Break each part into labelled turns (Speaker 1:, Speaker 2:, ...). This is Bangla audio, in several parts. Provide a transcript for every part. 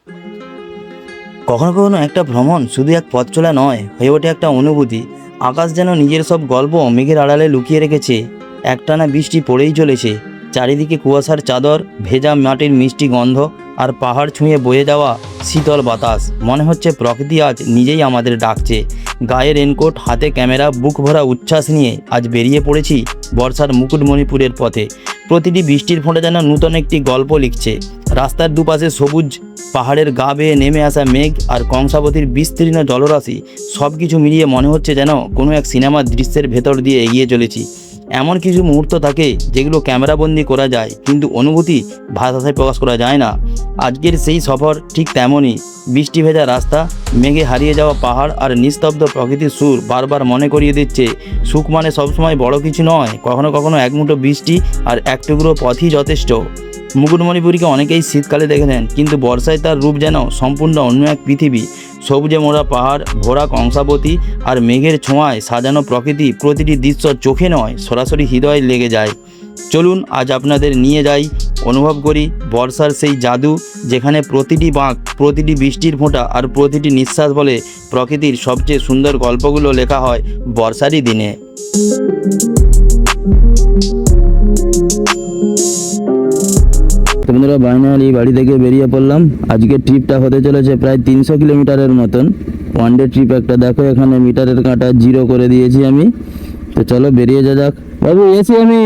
Speaker 1: কখনো কখনো একটা ভ্রমণ শুধু এক পথ চলা নয়, হয়ে ওঠে একটা অনুভূতি। আকাশ যেন নিজের সব গল্প মেঘের আড়ালে লুকিয়ে রেখেছে। একটানা বৃষ্টি পড়েই চলেছে, চারিদিকে কুয়াশার চাদর, ভেজা মাটির মিষ্টি গন্ধ আর পাহাড় ছুঁয়ে বয়ে যাওয়া শীতল বাতাস। মনে হচ্ছে প্রকৃতি আজ নিজেই আমাদের ডাকছে। গায়ে রেনকোট, হাতে ক্যামেরা, বুক ভরা উচ্ছ্বাস নিয়ে আজ বেরিয়ে পড়েছি বর্ষার মুকুটমণিপুরের পথে। প্রতিটি বৃষ্টির ফোঁটা যেন নূতন একটি গল্প লিখছে। রাস্তার দুপাশে সবুজ, পাহাড়ের গা বেয়ে নেমে আসা মেঘ আর কংসাবতীর বিস্তীর্ণ জলরাশি, সব কিছু মিলিয়ে মনে হচ্ছে যেন কোনো এক সিনেমার দৃশ্যের ভেতর দিয়ে এগিয়ে চলেছি। এমন কিছু মুহূর্ত থাকে যেগুলো ক্যামেরাবন্দি করা যায়, কিন্তু অনুভূতি ভাষায় প্রকাশ করা যায় না। আজকের সেই সফর ঠিক তেমনই। বৃষ্টি ভেজা রাস্তা, মেঘে হারিয়ে যাওয়া পাহাড় আর নিস্তব্ধ প্রকৃতির সুর বারবার মনে করিয়ে দিচ্ছে সুখ মানে সবসময় বড় কিছু নয়, কখনো কখনো এক মুঠো বৃষ্টি আর এক টুকরো পথই যথেষ্ট। মুকুটমণিপুরীকে অনেকেই শীতকালে দেখেছেন, কিন্তু বর্ষায় তার রূপ যেন সম্পূর্ণ অন্য এক পৃথিবী। সবুজে মোড়া পাহাড়, ভরা কংসাবতী আর মেঘের ছোঁয়ায় সাজানো প্রকৃতি, প্রতিটি দৃশ্য চোখে নয় সরাসরি হৃদয়ে লেগে যায়। চলুন আজ আপনাদের নিয়ে যাই, অনুভব করি বর্ষার সেই জাদু, যেখানে প্রতিটি বাঁক, প্রতিটি বৃষ্টির ফোঁটা আর প্রতিটি নিঃশ্বাস বলে প্রকৃতির সবচেয়ে সুন্দর গল্পগুলো লেখা হয় বর্ষারই দিনে। বন্ধুরা, বাইনালি বাড়ি থেকে বেরিয়ে পড়লাম। আজকের ট্রিপটা হতে চলেছে প্রায় 300 কিলোমিটারের মতন। ওয়ান ডে ট্রিপ একটা। দেখো এখানে মিটারের কাঁটা 0 করে দিয়েছি আমি। তো চলো বেরিয়ে যাক। বাবু এসি আমি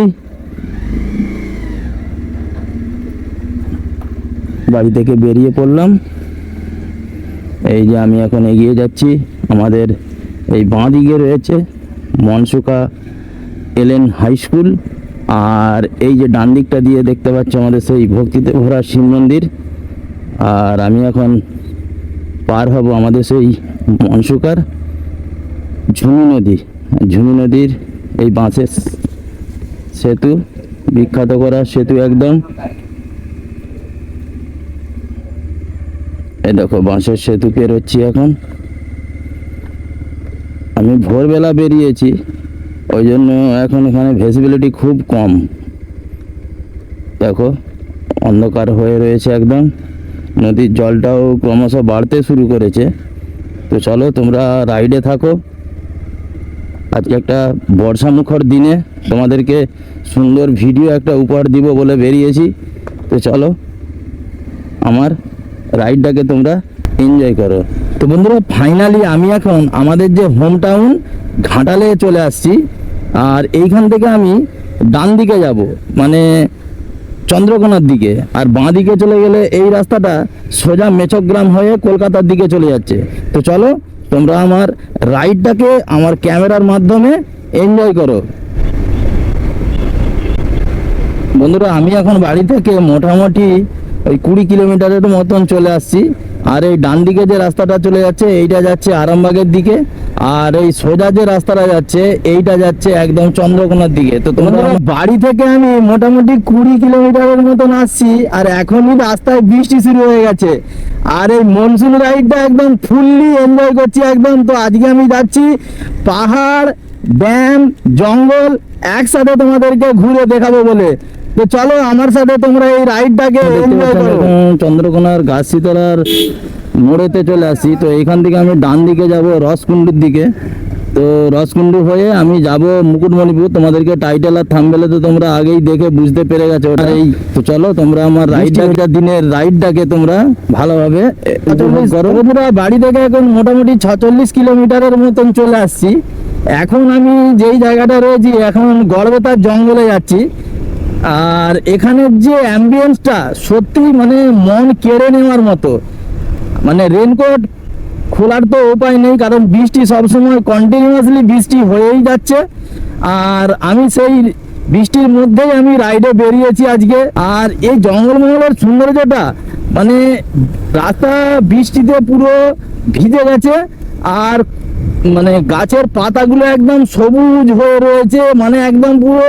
Speaker 1: বাড়ি থেকে বেরিয়ে পড়লাম। এই যে আমি এখন এগিয়ে যাচ্ছি। আমাদের এই বাঁ দিকে রয়েছে মনসুকা এলএন হাই স্কুল, আর এই যে ডান দিকটা দিয়ে দেখতে পাচ্ছ আমাদের সেই ভক্তিতে ভরা শিব মন্দির। আর আমি এখন পার হব আমাদের সেই মনসুকার ঝুমি নদী। ঝুমি নদীর এই বাঁশের সেতু, বিখ্যাত করা সেতু একদম। এই দেখো বাঁশের সেতু পেরোচ্ছি এখন। আমি ভোরবেলা বেরিয়েছি, ওই জন্য এখন এখানে ভিজিবিলিটি খুব কম। দেখো অন্ধকার হয়ে রয়েছে একদম। নদীর জলটাও ক্রমশ বাড়তে শুরু করেছে। তো চলো তোমরা রাইডে থাকো। আজকে একটা বর্ষামুখর দিনে তোমাদেরকে সুন্দর ভিডিও একটা উপহার দিব বলে বেরিয়েছি। তো চলো আমার রাইডটাকে তোমরা এনজয় করো। তো বন্ধুরা, ফাইনালি আমি এখন আমাদের যে হোম টাউন ঘাটালে চলে আসছি। আর এইখান থেকে আমি ডান দিকে যাব, মানে চন্দ্রকোনার দিকে। আর বাঁ দিকে চলে গেলে এই রাস্তাটা সোজা মেচকগ্রাম হয়ে কলকাতার দিকে চলে যাচ্ছে। তো চলো তোমরা আমার রাইডটাকে আমার ক্যামেরার মাধ্যমে এনজয় করো। বন্ধুরা, আমি এখন বাড়ি থেকে মোটামুটি ওই 20 কিলোমিটারের মতন চলে আসছি। আর এই ডান দিকে যে রাস্তাটা চলে যাচ্ছে এইটা যাচ্ছে আরামবাগের দিকে, আর এই সোজা যে রাস্তাটা যাচ্ছে এইটা যাচ্ছে একদম চন্দ্রকোনার দিকে। তো তোমরা বাড়ি থেকে আমি মোটামুটি 20 কিলোমিটারের মতন আসছি, আর এখনই রাস্তায় বৃষ্টি শুরু হয়ে গেছে। আর এই মনসুন রাইডটা একদম ফুললি এনজয় করছি একদম। তো আজকে আমি যাচ্ছি পাহাড়, ড্যাম, জঙ্গল একসাথে তোমাদেরকে ঘুরে দেখাবো বলে। তো চলো আমার সাথে তোমরা এই রাইডটাকে এনজয় করো। চন্দ্রকোনার গাছশিতলার মোড়েতে চলে আসি। তো এইখান থেকে আমি ডান দিকে যাব রসকুণ্ডুর দিকে। তো রসকুণ্ডু হয়ে আমি যাব মুকুটমণিপুর। তোমাদেরকে টাইটেল আর থাম্বনেলে তো তোমরা আগেই দেখে বুঝতে পেরে গেছো ওটা এই। তো চলো তোমরা আমার রাইডটা, দিনের রাইডটাকে তোমরা ভালোভাবে উপভোগ করো। বন্ধুরা, বাড়ি থেকে এখন মোটামুটি 46 কিলোমিটারের মতন চলে আসছি। এখন আমি যেই জায়গাটা রয়েছি, এখন গড়বেতার জঙ্গলে যাচ্ছি। আর এখানের যে অ্যাম্বিয়েন্সটা সত্যি মানে মন কেড়ে নেওয়ার মতো। মানে রেনকোট খোলার তো উপায় নেই, কারণ বৃষ্টি সবসময় কন্টিনিউয়াসলি বৃষ্টি হয়েই যাচ্ছে। আর আমি সেই বৃষ্টির মধ্যেই আমি রাইডে বেরিয়েছি আজকে। আর এই জঙ্গলমহলের সৌন্দর্যটা, মানে রাস্তা বৃষ্টিতে পুরো ভিজে গেছে, আর মানে গাছের পাতাগুলো একদম সবুজ হয়ে রয়েছে, মানে একদম পুরো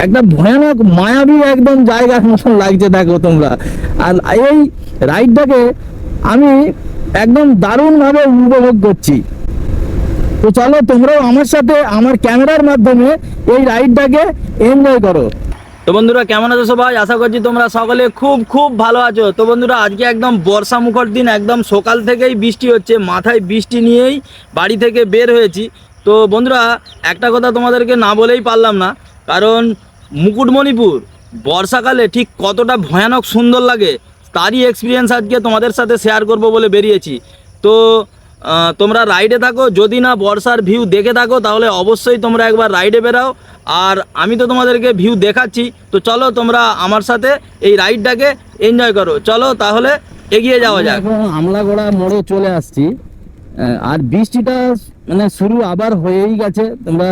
Speaker 1: একটা ভয়ানক মায়াবী একদম জায়গার মতন লাগছে। দেখো তোমরা, আর এই রাইডটাকে আমি একদম দারুণভাবে উপভোগ করছি। তো চলো তোমরাও আমার সাথে আমার ক্যামেরার মাধ্যমে এই রাইডটাকে এনজয় করো। তো বন্ধুরা কেমন আছো সবাই? আশা করছি তোমরা সকলে খুব খুব ভালো আছো। তো বন্ধুরা আজকে একদম বর্ষা মুখর দিন, একদম সকাল থেকেই বৃষ্টি হচ্ছে, মাথায় বৃষ্টি নিয়েই বাড়ি থেকে বের হয়েছি। তো বন্ধুরা একটা কথা তোমাদেরকে না বলেই পারলাম না, কারণ মুকুটমণিপুর বর্ষাকালে ঠিক কতটা ভয়ানক সুন্দর লাগে তারই এক্সপিরিয়েন্স আজকে তোমাদের সাথে শেয়ার করব বলে বেরিয়েছি। তো তোমরা রাইডে থাকো, যদি না বর্ষার ভিউ দেখে থাকো তাহলে অবশ্যই তোমরা একবার রাইডে বেরাও। আর আমি তো তোমাদেরকে ভিউ দেখাচ্ছি, তো চলো তোমরা আমার সাথে এই রাইডটাকে এনজয় করো। চলো তাহলে এগিয়ে যাওয়া যাক। এখন আমলাগোড়া মোড়ে চলে আসছি, আর বৃষ্টিটা মানে শুরু আবার হয়েই গেছে। তোমরা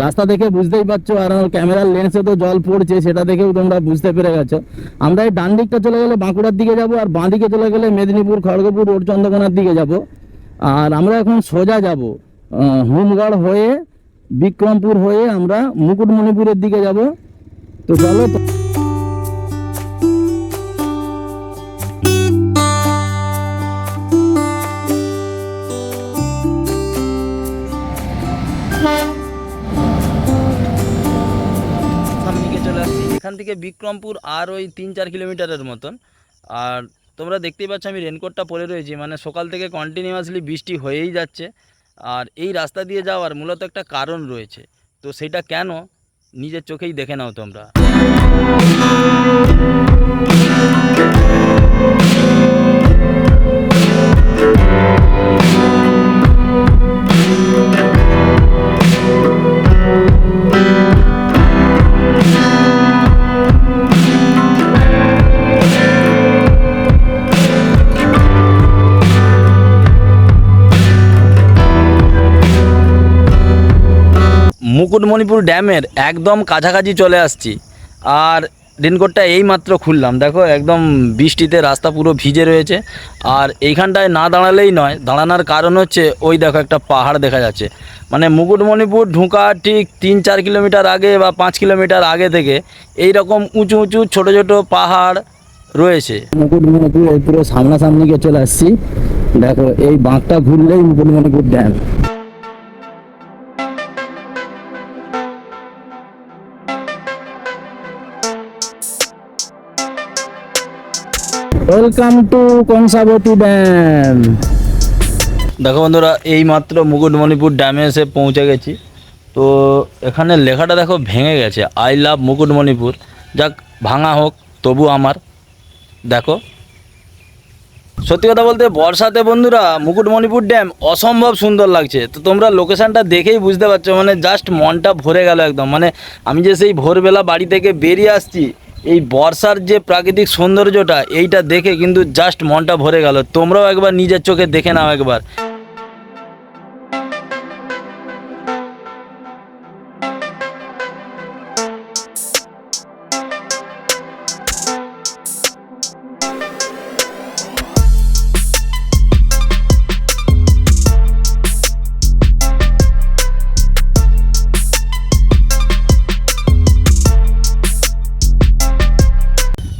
Speaker 1: রাস্তা দেখে বুঝতেই পারছো, আর ক্যামেরার লেন্সে তো জল পড়ছে, সেটা দেখেও তোমরা বুঝতে পেরে গেছো। আমরা এই ডান দিকটা চলে গেলে বাঁকুড়ার দিকে যাব, আর বাঁ দিকে চলে গেলে মেদিনীপুর, খড়গপুর রোড, চন্দ্রকোনার দিকে যাব। আর আমরা এখন সোজা যাব হোমগড় হয়ে, বিক্রমপুর হয়ে আমরা মুকুটমণিপুরের দিকে যাব। তো চলো সামনে চলে আসছি। এখান থেকে বিক্রমপুর আর ওই 3-4 কিলোমিটারের মতন। আর তোমরা দেখতেই পাচ্ছ আমি রেনকোটটা পরে রয়েছি, মানে সকাল থেকে কন্টিনিউয়াসলি বৃষ্টি হয়েই যাচ্ছে। আর এই রাস্তা দিয়ে যাওয়ার মূলত একটা কারণ রয়েছে, তো সেটা কেন নিজের চোখেই দেখে নাও তোমরা। মুকুটমণিপুর ড্যামের একদম কাছাকাছি চলে আসছি, আর রেনকোটটা এইমাত্র খুললাম। দেখো একদম বৃষ্টিতে রাস্তা পুরো ভিজে রয়েছে। আর এইখানটায় না দাঁড়ালেই নয়, দাঁড়ানোর কারণ হচ্ছে ওই দেখো একটা পাহাড় দেখা যাচ্ছে। মানে মুকুটমণিপুর ঢোকা ঠিক 3-4 কিলোমিটার আগে বা 5 কিলোমিটার আগে থেকে এই রকম উঁচু উঁচু ছোট ছোট পাহাড় রয়েছে। মুকুটমণিপুর এই পুরো সামনাসামনি গিয়ে চলে আসছি। দেখো এই বাঁকটা ঘুরলেই Mukutmanipur dam. Welcome to Kangsabati dam. দেখো বন্ধুরা এই মাত্র মুকুটমণিপুর ড্যামে এসে পৌঁছে গেছি। তো এখানে লেখাটা দেখো ভেঙে গেছে, আই লাভ মুকুটমণিপুর। যাক, ভাঙা হোক তবু আমার। দেখো সত্যি কথা বলতে বর্ষাতে বন্ধুরা মুকুটমণিপুর ড্যাম অসম্ভব সুন্দর লাগছে। তো তোমরা লোকেশানটা দেখেই বুঝতে পারছো, মানে জাস্ট মনটা ভরে গেল একদম। মানে আমি যে সেই ভোরবেলা বাড়ি থেকে বেরিয়ে আসছি, এই বর্ষার যে প্রাকৃতিক সৌন্দর্যটা এইটা দেখে কিন্তু জাস্ট মনটা ভরে গেল। তোমরাও একবার নিজের চোখে দেখে নাও একবার।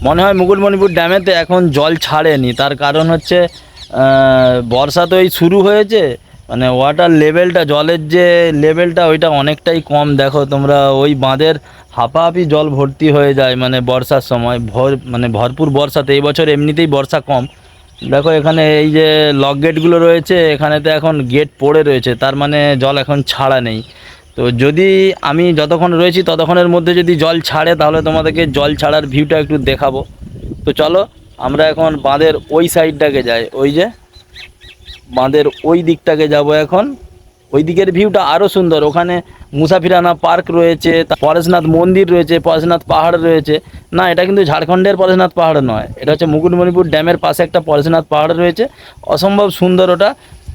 Speaker 1: মনে হয় মুকুটমণিপুর ড্যামেতে এখন জল ছাড়েনি, তার কারণ হচ্ছে বর্ষা তো এই শুরু হয়েছে, মানে ওয়াটার লেভেলটা, জলের যে লেভেলটা ওইটা অনেকটাই কম। দেখো তোমরা ওই বাঁধের হাঁপাহাঁপি জল ভর্তি হয়ে যায় মানে বর্ষার সময়, মানে ভরপুর বর্ষাতে। এই বছর এমনিতেই বর্ষা কম। দেখো এখানে এই যে লক গেটগুলো রয়েছে, এখানেতে এখন গেট পড়ে রয়েছে, তার মানে জল এখন ছাড়া নেই। তো যদি আমি যতক্ষণ রয়েছি ততক্ষণের মধ্যে যদি জল ছাড়ে তাহলে তোমাদেরকে জল ছাড়ার ভিউটা একটু দেখাবো। তো চলো আমরা এখন বাঁধের ওই সাইডটাকে যাই, ওই যে বাঁধের ওই দিকটাকে যাব এখন। ওই দিকের ভিউটা আরও সুন্দর। ওখানে মুসাফিরানা পার্ক রয়েছে, পরেশনাথ মন্দির রয়েছে, পরেশনাথ পাহাড় রয়েছে। না, এটা কিন্তু ঝাড়খণ্ডের পরেশনাথ পাহাড় নয়, এটা হচ্ছে মুকুটমণিপুর ড্যামের পাশে একটা পরেশনাথ পাহাড় রয়েছে, অসম্ভব সুন্দর ওটা।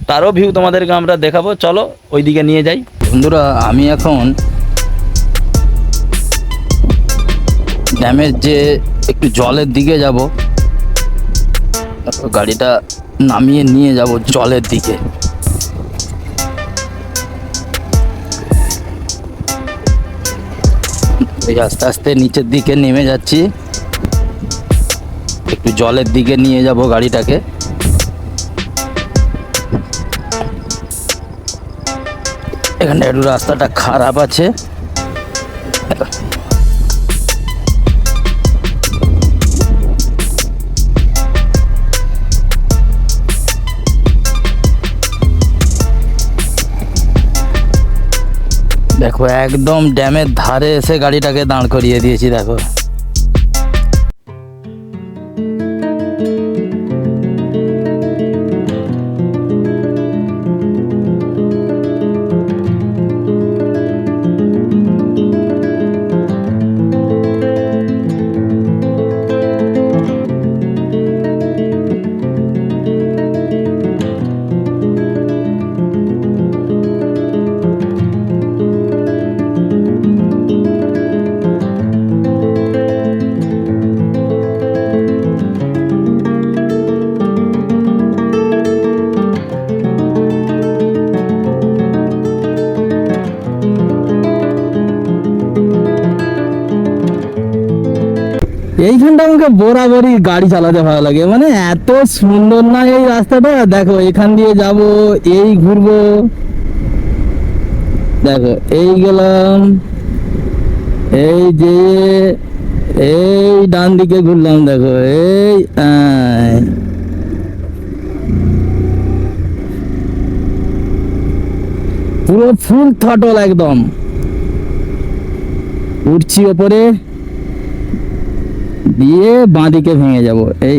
Speaker 1: তারও ভিউ তোমাদেরকে আমরা দেখাবো, চলো ওই দিকে নিয়ে যাই। বন্ধুরা আমি এখন ড্যামের যে একটু জলের দিকে যাব, গাড়িটা নামিয়ে নিয়ে যাব জলের দিকে। আস্তে আস্তে নিচের দিকে নেমে যাচ্ছি, একটু জলের দিকে নিয়ে যাব গাড়িটাকে। এখানে একটু রাস্তাটা খারাপ আছে, দেখো একদম ড্যামের ধারে এসে গাড়িটাকে দাঁড় করিয়ে দিয়েছি দেখো। এইখানটা আমাকে বরাবরই গাড়ি চালাতে ভালো লাগে, মানে এত সুন্দর না এই রাস্তাটা। দেখো এখান দিয়ে যাব, এই ঘুরবো, দেখো এই গেলাম, এই যে এই ডান দিকে ঘুরলাম, দেখো এই পুরো ফুল থটল একদম। উঠছি ওপরে দিয়ে বাঁদিকে ভেঙে যাব, এই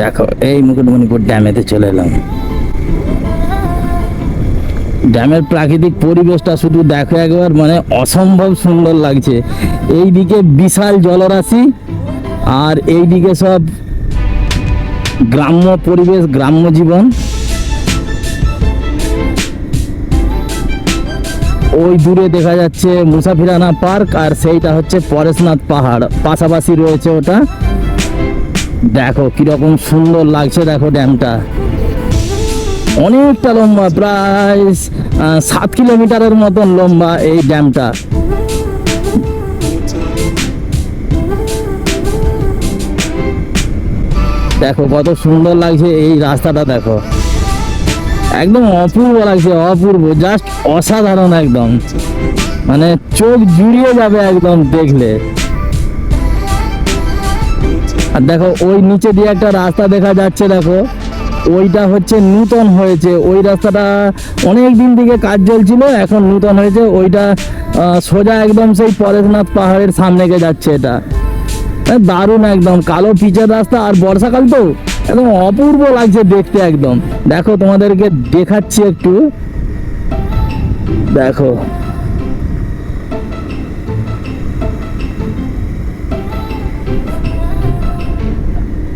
Speaker 1: দেখো এই মুকুটমণিপুর ড্যামেতে চলে এলাম। ড্যামের প্রাকৃতিক পরিবেশটা শুধু দেখো একবার, মানে অসম্ভব সুন্দর লাগছে। এইদিকে বিশাল জলরাশি আর এইদিকে সব গ্রাম্য পরিবেশ, গ্রাম্য জীবন। ওই দূরে দেখা যাচ্ছে মুসাফিরানা পার্ক, আর সেইটা হচ্ছে পরেশনাথ পাহাড়, পাশাপাশি রয়েছে ওটা। দেখো কিরকম সুন্দর লাগছে, দেখো ড্যামটা অনেকটা লম্বা, প্রায় 7 কিলোমিটারের মতন লম্বা এই ড্যামটা। দেখো কত সুন্দর লাগছে এই রাস্তাটা, দেখো একদম অপূর্ব লাগছে, অপূর্ব, জাস্ট অসাধারণ একদম, মানে চোখ জুড়িয়ে যাবে একদম দেখলে। আর দেখো ওই নিচে দিয়ে একটা রাস্তা দেখা যাচ্ছে, দেখো ওইটা হচ্ছে নূতন হয়েছে। ওই রাস্তাটা অনেক দিন থেকে কাজ চলছিল, এখন নূতন হয়েছে। ওইটা সোজা একদম সেই পরেশনাথ পাহাড়ের সামনে গিয়ে যাচ্ছে। এটা দারুণ একদম, কালো পিচের রাস্তা, আর বর্ষাকাল তো একদম অপূর্ব লাগছে দেখতে একদম। দেখো তোমাদেরকে দেখাচ্ছি একটু, দেখো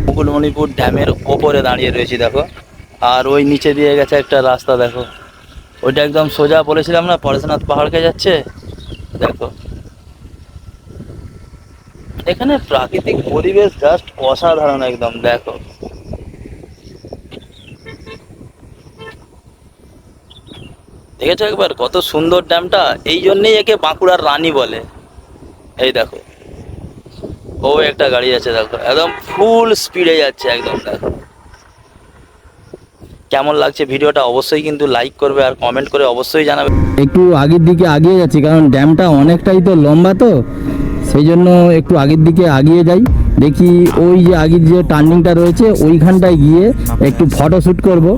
Speaker 1: মুকুটমণিপুর ড্যামের ওপরে দাঁড়িয়ে রয়েছি দেখো। আর ওই নিচে দিয়ে গেছে একটা রাস্তা, দেখো ওইটা একদম সোজা বলেছিলাম না পরেশনাথ পাহাড়কে যাচ্ছে। দেখো এখানে প্রাকৃতিক পরিবেশ জাস্ট অসাধারণ একদম। দেখো দেখেছো একবার কত সুন্দর ড্যামটা, এই জন্যই একে বাঁকুড়ার রানী বলে। এই দেখো ও একটা গাড়ি আছে, দেখো একদম ফুল স্পিডে যাচ্ছে একদম। দেখো কেমন লাগছে ভিডিওটা অবশ্যই কিন্তু লাইক করবে আর কমেন্ট করে অবশ্যই জানাবে। একটু আগের দিকে আগিয়ে যাচ্ছি, কারণ ড্যামটা অনেকটাই তো লম্বা, তো সেই জন্য একটু আগের দিকে আগিয়ে যাই। দেখি ওই যে আগের যে টার্নিংটা রয়েছে ওইখানটায় গিয়ে একটু ফটো শ্যুট করবো।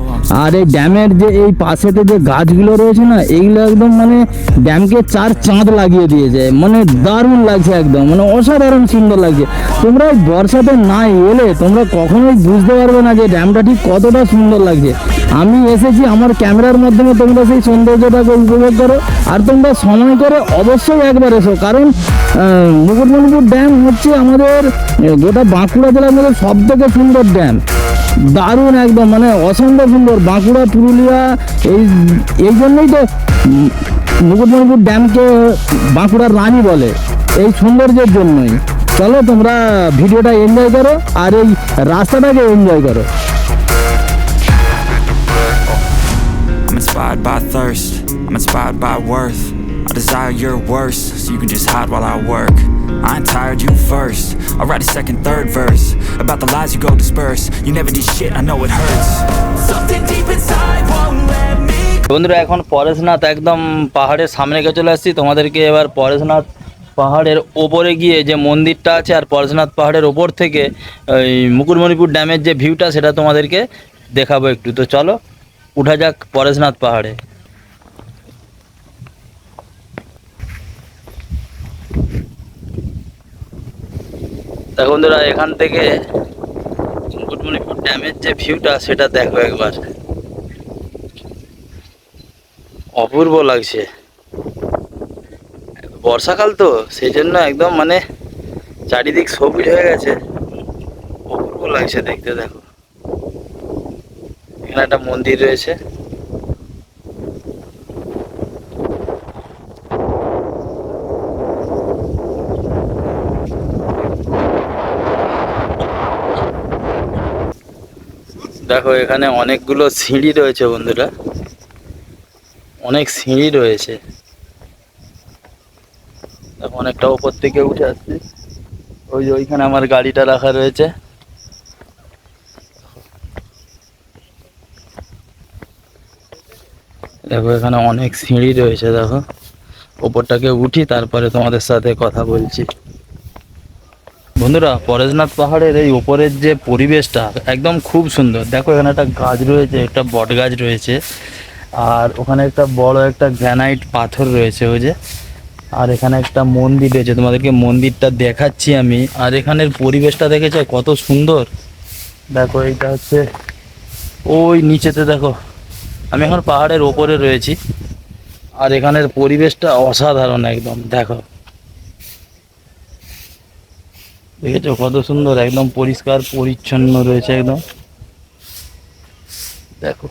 Speaker 1: আর এই ড্যামের যে এই পাশেতে যে গাছগুলো রয়েছে না, এইগুলো একদম মানে ড্যামকে 4 চাঁদ লাগিয়ে দিয়েছে, মানে দারুণ লাগছে একদম, মানে অসাধারণ সুন্দর লাগছে। তোমরা এই বর্ষাতে না এলে তোমরা কখনোই বুঝতে পারবে না যে ড্যামটা ঠিক কতটা সুন্দর লাগছে। আমি এসেছি, আমার ক্যামেরার মাধ্যমে তোমরা সেই সৌন্দর্যটাকে উপভোগ করো। আর তোমরা সময় করে অবশ্যই একবার এসো, কারণ মুকুটমণিপুর ড্যাম হচ্ছে আমাদের গোটা বাঁকুড়া জেলার মধ্যে সব থেকে সুন্দর ড্যাম, দারুণ একদম, মানে অসম্ভব সুন্দর। বাঁকুড়া, পুরুলিয়া, এই জন্যই তো মুকুটমণিপুর ড্যামকে বাঁকুড়ার রানী বলে, এই সৌন্দর্যের জন্যই। চলো তোমরা ভিডিওটা এনজয় করো আর এই রাস্তাটাকে এনজয় করো।
Speaker 2: I'm inspired by thirst, I'm inspired by worth. I desire your worst, so you can just hide while I work. I ain't tired, you first. I'll write a second, third verse about the lies you go disperse. You never did shit, I know it hurts. Something deep inside won't let me.
Speaker 1: বন্ধুরা এখন পরেশনাথ একদম পাহাড়ের সামনে গিয়ে চলে আসছি। তোমাদেরকে এবার পরেশনাথ পাহাড়ের ওপরে গিয়ে যে মন্দিরটা আছে আর পরেশনাথ পাহাড়ের ওপর থেকে ওই মুকুটমণিপুর ড্যামের যে ভিউটা সেটা তোমাদেরকে দেখাবো একটু। তো চলো উঠা যাক পরেশনাথ পাহাড়ে। দেখো বন্ধুরা, এখান থেকে মুকুটমণিপুর ড্যামের যে ভিউটা সেটা দেখো একবার, অপূর্ব লাগছে। বর্ষাকাল তো সেই জন্য একদম মানে চারিদিক সবুজ হয়ে গেছে, অপূর্ব লাগছে দেখতে। দেখো এখানে একটা মন্দির রয়েছে। দেখো এখানে অনেকগুলো সিঁড়ি রয়েছে বন্ধুরা, অনেক সিঁড়ি রয়েছে। দেখো অনেকটা উপর থেকে উঠে আসছে। ওই যে ওইখানে আমার গাড়িটা রাখা রয়েছে। দেখো এখানে অনেক সিঁড়ি রয়েছে। দেখো ওপরটাকে উঠি তারপরে তোমাদের সাথে কথা বলছি। বন্ধুরা, পরেশনাথ পাহাড়ের এই উপরের যে পরিবেশটা একদম খুব সুন্দর। দেখো এখানে একটা গাছ রয়েছে, একটা বট গাছ রয়েছে, আর ওখানে একটা বড় একটা গ্রানাইট পাথর রয়েছে ওই যে, আর এখানে একটা মন্দির রয়েছে, তোমাদেরকে মন্দিরটা দেখাচ্ছি আমি। আর এখানের পরিবেশটা দেখেছো কত সুন্দর। দেখো এইটা হচ্ছে ওই নিচেতে, দেখো আমি এখন পাহাড়ের ওপরে রয়েছি, আর এখানের পরিবেশটা অসাধারণ একদম। দেখো দেখেছো কত সুন্দর, একদম পরিষ্কার পরিচ্ছন্ন রয়েছে একদম। দেখো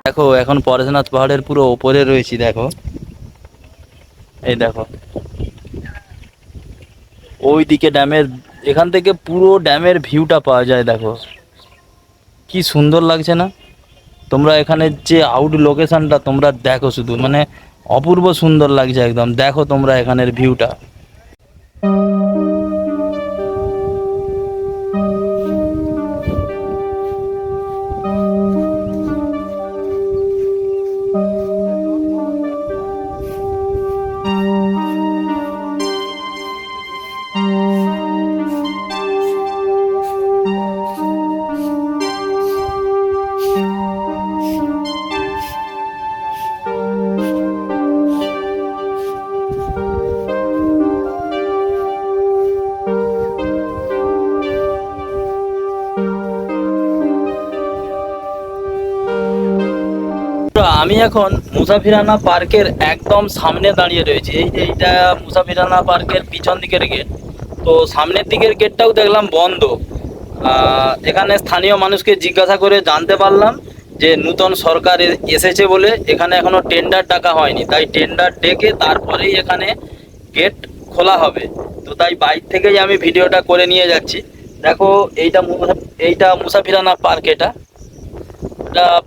Speaker 1: দেখো এখন পরেশনাথ পাহাড়ের পুরো ওপরে রয়েছি। দেখো এই দেখো ওই দিকে ড্যামের, এখান থেকে পুরো ড্যামের ভিউটা পাওয়া যায়। দেখো কি সুন্দর লাগছে না? তোমরা এখানে যে আউট লোকেশনটা তোমরা দেখো, শুধু মানে অপূর্ব সুন্দর লাগছে একদম। দেখো তোমরা এখানের ভিউটা। আমি এখন মুসাফিরানা পার্কের একদম সামনে দাঁড়িয়ে রয়েছি। এই যে এইটা মুসাফিরানা পার্কের পিছন দিকের গেট। তো সামনের দিকের গেটটাও দেখলাম বন্ধ। এখানে স্থানীয় মানুষকে জিজ্ঞাসা করে জানতে পারলাম যে নূতন সরকার এসেছে বলে এখানে এখনো টেন্ডার ডাকা হয়নি, তাই টেন্ডার ডেকে তারপরেই এখানে গেট খোলা হবে। তো তাই বাইরে থেকেই আমি ভিডিওটা করে নিয়ে যাচ্ছি। দেখো এইটা মুসাফিরানা পার্ক। এটা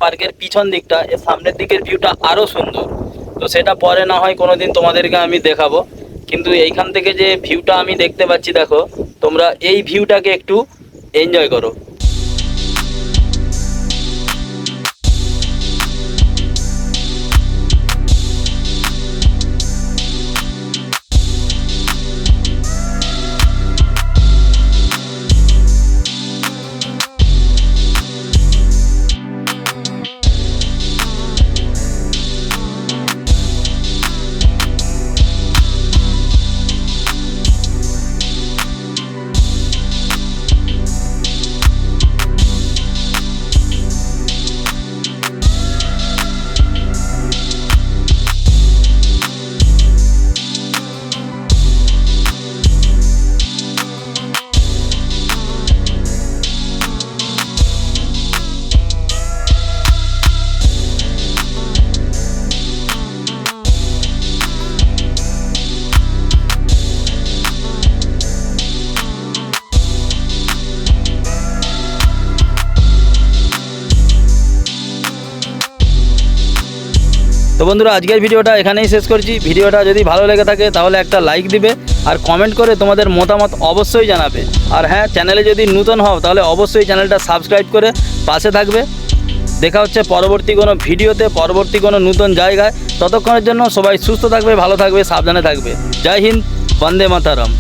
Speaker 1: পার্কের পিছন দিকটা, এর সামনের দিকের ভিউটা আরো সুন্দর। তো সেটা পরে না হয় কোনোদিন তোমাদেরকে আমি দেখাবো, কিন্তু এইখান থেকে যে ভিউটা আমি দেখতে পাচ্ছি, দেখো তোমরা এই ভিউটাকে একটু এনজয় করো। তো বন্ধুরা আজকের ভিডিওটা এখানেই শেষ করছি। ভিডিওটা যদি ভালো লেগে থাকে তাহলে একটা লাইক দিবে আর কমেন্ট করে তোমাদের মতামত অবশ্যই জানাবে। আর হ্যাঁ, চ্যানেলে যদি নতুন হও তাহলে অবশ্যই চ্যানেলটা সাবস্ক্রাইব করে পাশে থাকবে। দেখা হচ্ছে পরবর্তী কোনো ভিডিওতে, পরবর্তী কোনো নতুন জায়গায়। ততক্ষণের জন্য সবাই সুস্থ থাকবে, ভালো থাকবে, সাবধানে থাকবে। জয় হিন্দ, বন্দে মাতরম।